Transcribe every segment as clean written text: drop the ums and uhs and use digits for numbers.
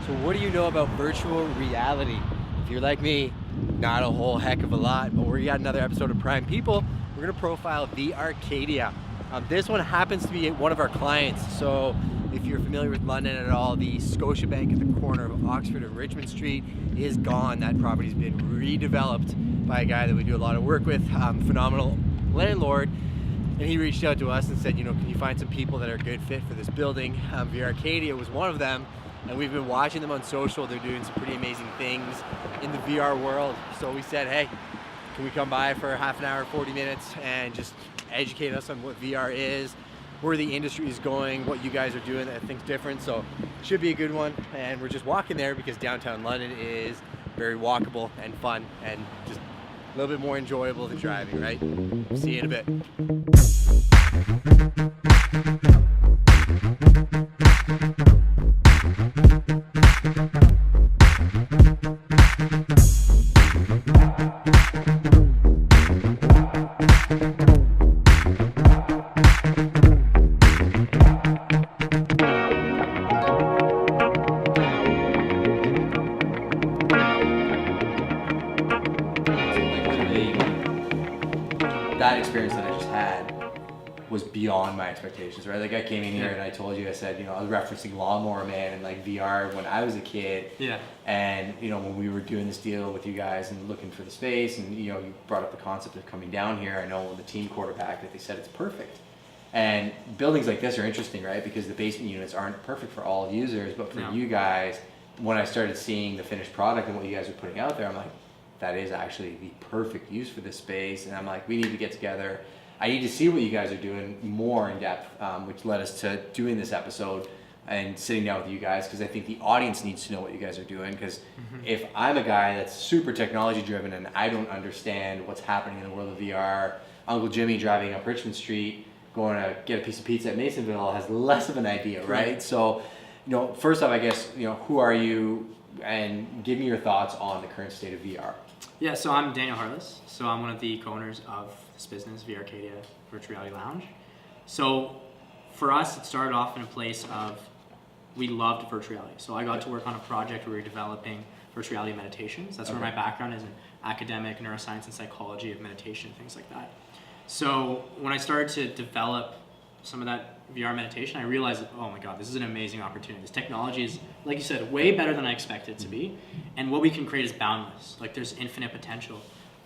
So what do you know about virtual reality? If you're like me, not a whole heck of a lot, but we got another episode of Prime People. We're gonna profile VRcadia. This one happens to be one of our clients. So if you're familiar with London at all, the Scotiabank at the corner of Oxford and Richmond Street is gone. That property's been redeveloped by a guy that we do a lot of work with, phenomenal landlord. And he reached out to us and said, can you find some people that are a good fit for this building? VRcadia was one of them. And we've been watching them on social. They're doing some pretty amazing things in the VR world. So we said, hey, can we come by for half an hour, 40 minutes, and just educate us on what VR is, where the industry is going, what you guys are doing that I think's different. So it should be a good one. And we're just walking there because downtown London is very walkable and fun and just a little bit more enjoyable than driving, right? See you in a bit. That experience that I just had was beyond my expectations, right? Like I came in here and I told you, I said, I was referencing Lawnmower Man and like VR when I was a kid. Yeah. And when we were doing this deal with you guys and looking for the space, and you brought up the concept of coming down here. I know when the team quarterbacked it, they said it's perfect. And buildings like this are interesting, right? Because the basement units aren't perfect for all users, but for you guys, when I started seeing the finished product and what you guys are putting out there, I'm like, that is actually the perfect use for this space. And I'm like, we need to get together. I need to see what you guys are doing more in depth, which led us to doing this episode and sitting down with you guys, because I think the audience needs to know what you guys are doing. Because if I'm a guy that's super technology driven and I don't understand what's happening in the world of VR, Uncle Jimmy driving up Richmond Street, going to get a piece of pizza at Masonville has less of an idea, right? So, first off, I guess, who are you, and give me your thoughts on the current state of VR. Yeah, so I'm Daniel Kharlas. So I'm one of the co-owners of this business, VRcadia Virtual Reality Lounge. So for us, it started off in a place of we loved virtual reality. So I got to work on a project where we were developing virtual reality meditations. That's where my background is in academic neuroscience and psychology of meditation, things like that. So when I started to develop some of that VR meditation, I realized, oh my God, this is an amazing opportunity. This technology is, like you said, way better than I expected it to be. And what we can create is boundless. Like there's infinite potential.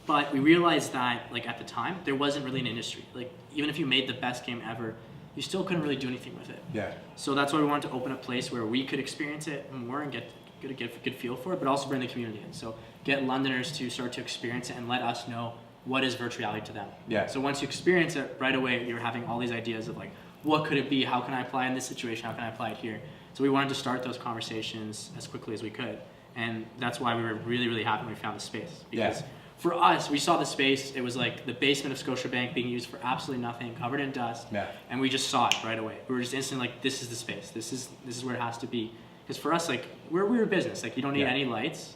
But we realized that, like at the time, there wasn't really an industry. Like even if you made the best game ever, you still couldn't really do anything with it. Yeah. So that's why we wanted to open a place where we could experience it more and get a good feel for it, but also bring the community in. So get Londoners to start to experience it and let us know what is virtual reality to them. Yeah. So once you experience it, right away you're having all these ideas of like, what could it be? How can I apply in this situation? How can I apply it here? So we wanted to start those conversations as quickly as we could. And that's why we were really, really happy when we found the space. Because for us, we saw the space, it was like the basement of Scotiabank being used for absolutely nothing, covered in dust. Yeah. And we just saw it right away. We were just instantly like, this is the space. This is where it has to be. Because for us, like, we're a business. Like, you don't need any lights.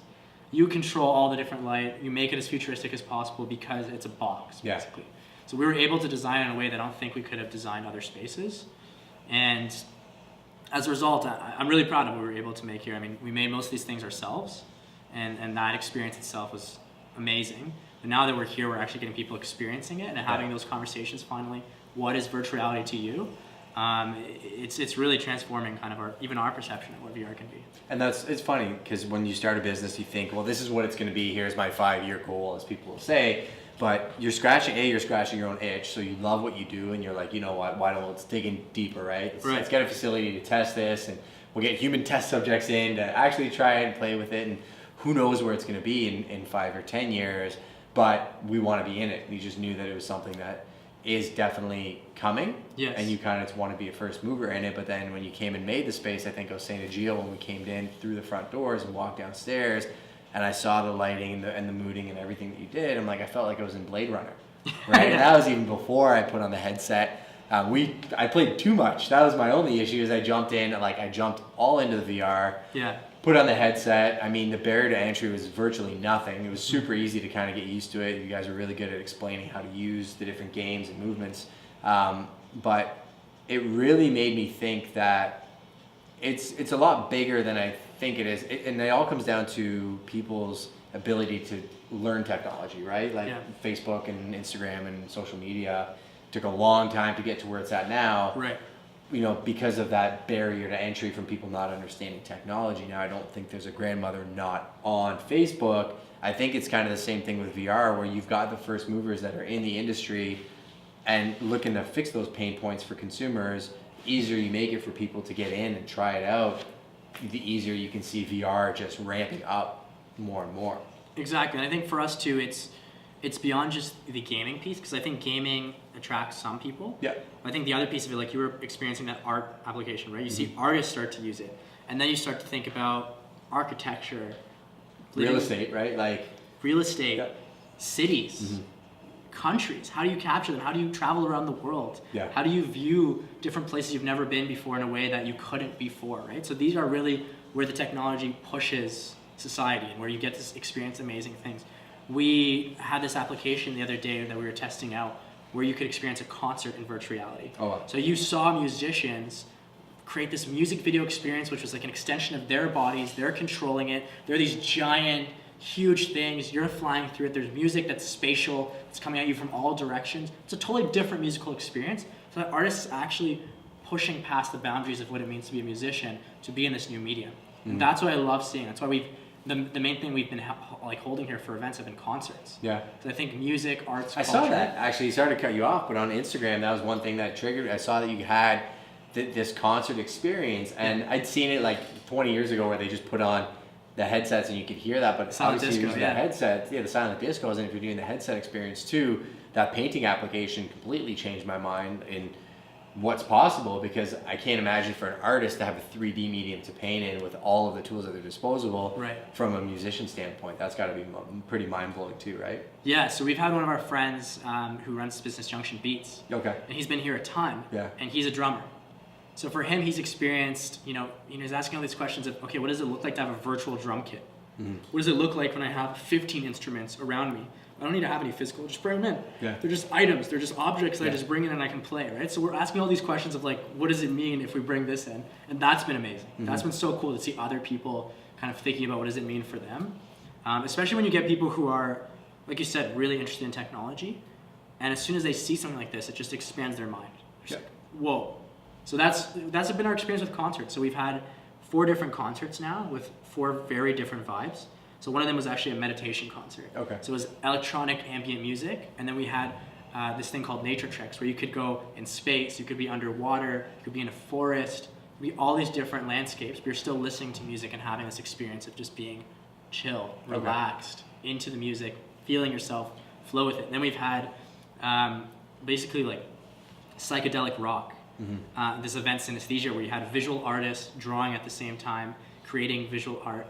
You control all the different light. You make it as futuristic as possible because it's a box, basically. So we were able to design it in a way that I don't think we could have designed other spaces. And as a result, I'm really proud of what we were able to make here. I mean, we made most of these things ourselves, and that experience itself was amazing. But now that we're here, we're actually getting people experiencing it and having those conversations finally. What is virtual reality to you? It's really transforming kind of our perception of what VR can be. And it's funny because when you start a business, you think, well, this is what it's going to be. Here's my 5-year goal, as people will say. But you're scratching your own itch, so you love what you do, and you're like, you know what, let's dig in deeper, right? Let's get a facility to test this, and we'll get human test subjects in to actually try and play with it, and who knows where it's going to be in 5 or 10 years, but we want to be in it. We just knew that it was something that is definitely coming, and you kind of want to be a first mover in it. But then when you came and made the space, I think I was saying to Gio when we came in through the front doors and walked downstairs, and I saw the lighting and the mooding and everything that you did, I'm like, I felt like I was in Blade Runner, right? And that was even before I put on the headset. I played too much. That was my only issue, is I jumped all into the VR. Yeah. Put on the headset. I mean, the barrier to entry was virtually nothing. It was super easy to kind of get used to it. You guys are really good at explaining how to use the different games and movements. But it really made me think that it's a lot bigger than I think it is, and it all comes down to people's ability to learn technology, right? Like Facebook and Instagram and social media took a long time to get to where it's at now. Right. You know, because of that barrier to entry from people not understanding technology. Now, I don't think there's a grandmother not on Facebook. I think it's kind of the same thing with VR, where you've got the first movers that are in the industry and looking to fix those pain points for consumers. The easier you make it for people to get in and try it out, the easier you can see VR just ramping up more and more. Exactly. And I think for us too, it's beyond just the gaming piece, because I think gaming attracts some people. Yeah. I think the other piece of it, like you were experiencing that art application, right? You see artists start to use it, and then you start to think about architecture, real estate, right? Like real estate, cities, countries. How do you capture them? How do you travel around the world? Yeah. How do you view different places you've never been before in a way that you couldn't before, right? So these are really where the technology pushes society and where you get to experience amazing things. We had this application the other day that we were testing out where you could experience a concert in virtual reality. Oh, wow. So you saw musicians create this music video experience, which was like an extension of their bodies. They're controlling it. They're these giant, huge things. You're flying through it. There's music that's spatial. It's coming at you from all directions. It's a totally different musical experience. So that artist is actually pushing past the boundaries of what it means to be a musician to be in this new medium. And that's what I love seeing. That's why the main thing we've been like holding here for events have been concerts. Yeah. So I think music, arts, culture. I saw that actually. Sorry to cut you off, but on Instagram, that was one thing that triggered. I saw that you had this concert experience, and I'd seen it like 20 years ago where they just put on the headsets and you could hear that, but silent obviously disco, using the headset, the silent discos, and if you're doing the headset experience too, that painting application completely changed my mind in what's possible, because I can't imagine for an artist to have a 3D medium to paint in with all of the tools at their disposal. Right. From a musician standpoint, that's got to be pretty mind-blowing too, right? Yeah, so we've had one of our friends who runs Business Junction Beats. Okay. And he's been here a ton. Yeah. And he's a drummer. So for him, he's experienced, he's asking all these questions of, okay, what does it look like to have a virtual drum kit? What does it look like when I have 15 instruments around me? I don't need to have any physical, just bring them in. Yeah. They're just items, they're just objects that I just bring in and I can play, right? So we're asking all these questions of like, what does it mean if we bring this in? And that's been amazing. That's been so cool to see other people kind of thinking about what does it mean for them. Especially when you get people who are, like you said, really interested in technology. And as soon as they see something like this, it just expands their mind. Like, whoa. So that's been our experience with concerts. So we've had 4 different concerts now with 4 very different vibes. So one of them was actually a meditation concert. Okay. So it was electronic ambient music, and then we had this thing called nature treks, where you could go in space, you could be underwater, you could be in a forest, be all these different landscapes, but you're still listening to music and having this experience of just being chill, relaxed, into the music, feeling yourself flow with it. And then we've had basically like psychedelic rock. This event synesthesia, where you had a visual artist drawing at the same time, creating visual art.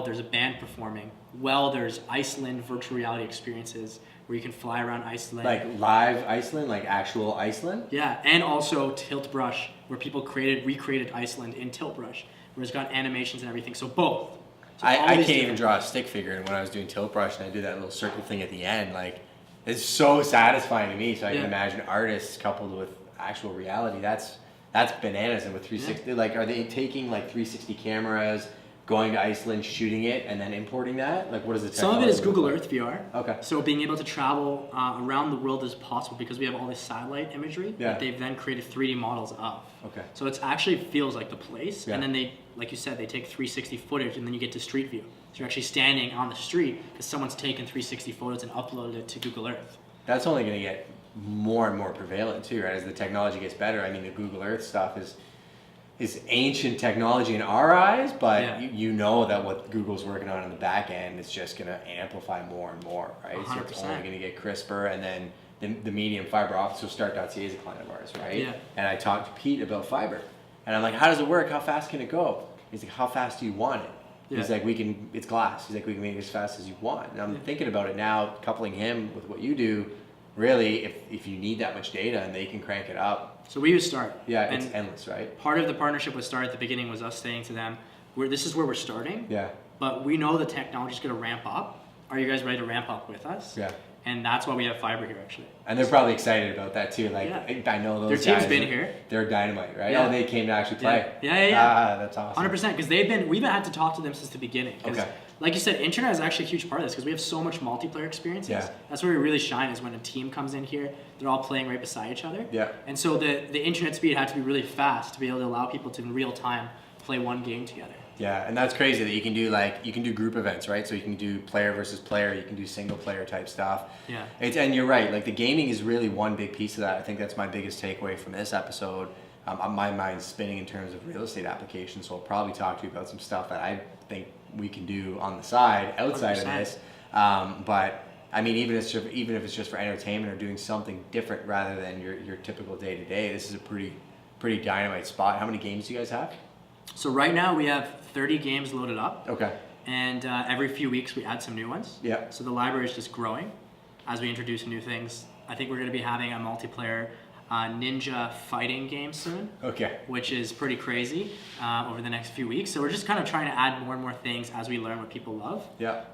There's a band performing. There's Iceland virtual reality experiences where you can fly around Iceland. Like live Iceland, like actual Iceland? Yeah, and also Tilt Brush, where people recreated Iceland in Tilt Brush, where it's got animations and everything. So both. So I can't even draw a stick figure, and when I was doing Tilt Brush and I do that little circle thing at the end, like, it's so satisfying to me. So I can imagine artists coupled with actual reality. That's bananas. And with 360, like, are they taking like 360 cameras, going to Iceland, shooting it, and then importing that? Like, what is it? Some of it is Google Earth VR. Okay. So being able to travel around the world is possible because we have all this satellite imagery that they've then created 3D models of. Okay. So it actually feels like the place, and then they, like you said, they take 360 footage, and then you get to street view. So you're actually standing on the street because someone's taken 360 photos and uploaded it to Google Earth. That's only going to get more and more prevalent too, right? As the technology gets better. I mean, the Google Earth stuff is ancient technology in our eyes, but you know that what Google's working on in the back end is just going to amplify more and more, right? 100%. So it's only going to get crisper, and then the medium fiber optic, so Start.ca is a client of ours, right? Yeah. And I talked to Pete about fiber, and I'm like, how does it work? How fast can it go? He's like, how fast do you want it? Yeah. He's like, it's glass. He's like, we can make it as fast as you want. And I'm thinking about it now, coupling him with what you do. Really, if you need that much data and they can crank it up. So we use Start. Yeah, it's endless, right? Part of the partnership with Start at the beginning was us saying to them, this is where we're starting. Yeah. But we know the technology is going to ramp up. Are you guys ready to ramp up with us? Yeah. And that's why we have fiber here, actually. And they're probably excited about that too. Like, I know those guys. Their team's been here. They're dynamite, right? Yeah. Oh, they came to actually play. Yeah. That's awesome. 100%, because we've had to talk to them since the beginning. Okay. Like you said, internet is actually a huge part of this because we have so much multiplayer experiences. Yeah. That's where we really shine, is when a team comes in here, they're all playing right beside each other. Yeah. And so the internet speed had to be really fast to be able to allow people to in real time play one game together. Yeah, and that's crazy that you can do group events, right? So you can do player versus player, you can do single player type stuff. Yeah. And you're right, like the gaming is really one big piece of that. I think that's my biggest takeaway from this episode. My mind's spinning in terms of real estate applications, so I'll probably talk to you about some stuff that I think we can do on the side, outside 100%. Of this. But I mean, even if it's just for entertainment or doing something different rather than your typical day-to-day, this is a pretty dynamite spot. How many games do you guys have? So right now we have 30 games loaded up. Okay. And every few weeks we add some new ones. Yeah. So the library is just growing as we introduce new things. I think we're going to be having a multiplayer ninja fighting game soon. Okay. Which is pretty crazy over the next few weeks. So we're just kind of trying to add more and more things as we learn what people love. Yeah.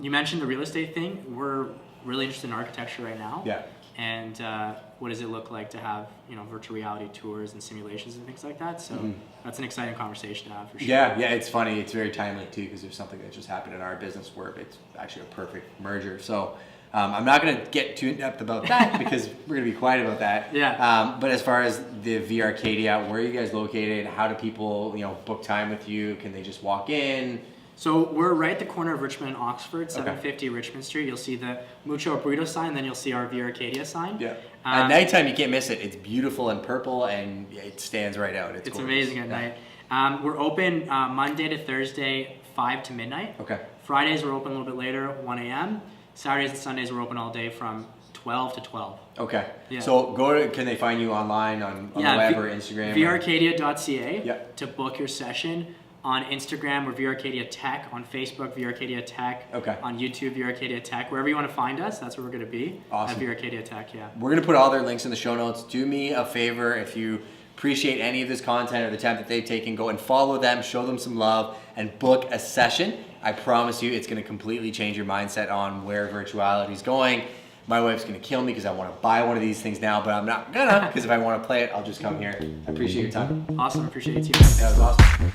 You mentioned the real estate thing. We're really interested in architecture right now. Yeah. And what does it look like to have virtual reality tours and simulations and things like that? So that's an exciting conversation to have for sure. Yeah, it's funny. It's very timely too because there's something that just happened in our business where it's actually a perfect merger. So I'm not going to get too in depth about that because we're going to be quiet about that. Yeah. But as far as the VRcadia, where are you guys located? How do people book time with you? Can they just walk in? So we're right at the corner of Richmond and Oxford, 750 Richmond Street. You'll see the Mucho Burrito sign, then you'll see our VRcadia sign. Yeah. At nighttime, you can't miss it. It's beautiful and purple, and it stands right out. It's amazing at night. We're open Monday to Thursday, 5 to midnight. Okay. Fridays, we're open a little bit later, 1 a.m. Saturdays and Sundays, we're open all day from 12 to 12. Okay. Yeah. So can they find you online on the web or Instagram? VRcadia.ca to book your session. On Instagram, we're VRcadia Tech. On Facebook, VRcadia Tech. Okay. On YouTube, VRcadia Tech. Wherever you want to find us, that's where we're going to be. Awesome. At VRcadia Tech, yeah. We're going to put all their links in the show notes. Do me a favor, if you appreciate any of this content or the time that they've taken, go and follow them, show them some love, and book a session. I promise you it's going to completely change your mindset on where virtuality is going. My wife's going to kill me because I want to buy one of these things now, but I'm not going to because if I want to play it, I'll just come here. I appreciate your time. Awesome. Appreciate you too. That was awesome.